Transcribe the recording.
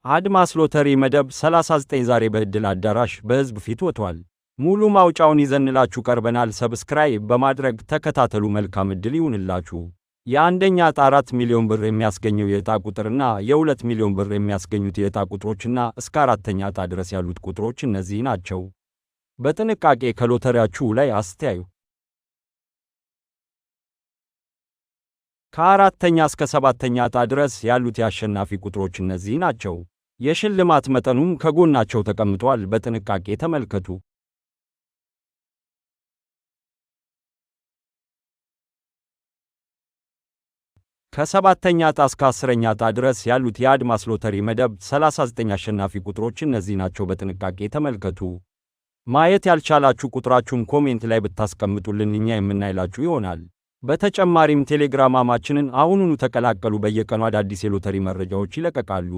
አድማስ ሎተሪ መደብ 39 ዛሬ በዕድል አዳራሽ በሕዝብ ፊት ወጥቷል። ሙሉ ማውጫውን ይዘንላችሁ ቀርበናል። ሰብስክራይብ በማድረግ ተከታተሉ። መልካም ዕድል ይሁንላችሁ። የአንደኛ ዕጣ 4 ሚሊዮን ብር የሚያስገኘው የዕጣ ቁጥርና የ2 ሚሊዮን ብር የሚያስገኙት የዕጣ ቁጥሮችና እስከ አራተኛ ዕጣ ድረስ ያሉት ቁጥሮች እነዚህ ናቸው። በጥንቃቄ ከሎተሪያችሁ ላይ አስተያዩ። ከአራተኛ እስከ ሰባተኛ ዕጣ ድረስ ያሉት የአሸናፊ ቁጥሮች እነዚህ ናቸው። የሽልማት መጠኑም ከጎናቸው ተቀምጧል። በጥንቃቄ ተመልከቱ። ከሰባተኛ ዕጣ እስከ አስረኛ ዕጣ ድረስ ያሉት የአድማስ ሎተሪ መደብ 39 አሸናፊ ቁጥሮች እነዚህ ናቸው። በጥንቃቄ ተመልከቱ። ማየት ያልቻላችሁ ቁጥራችሁን ኮሜንት ላይ ብታስቀምጡልን እኛ የምናይላችሁ ይሆናል። በተጨማሪም ቴሌግራማችንን አሁኑኑ ተቀላቀሉ። በየቀኑ አዳዲስ የሎተሪ መረጃዎች ይለቀቃሉ።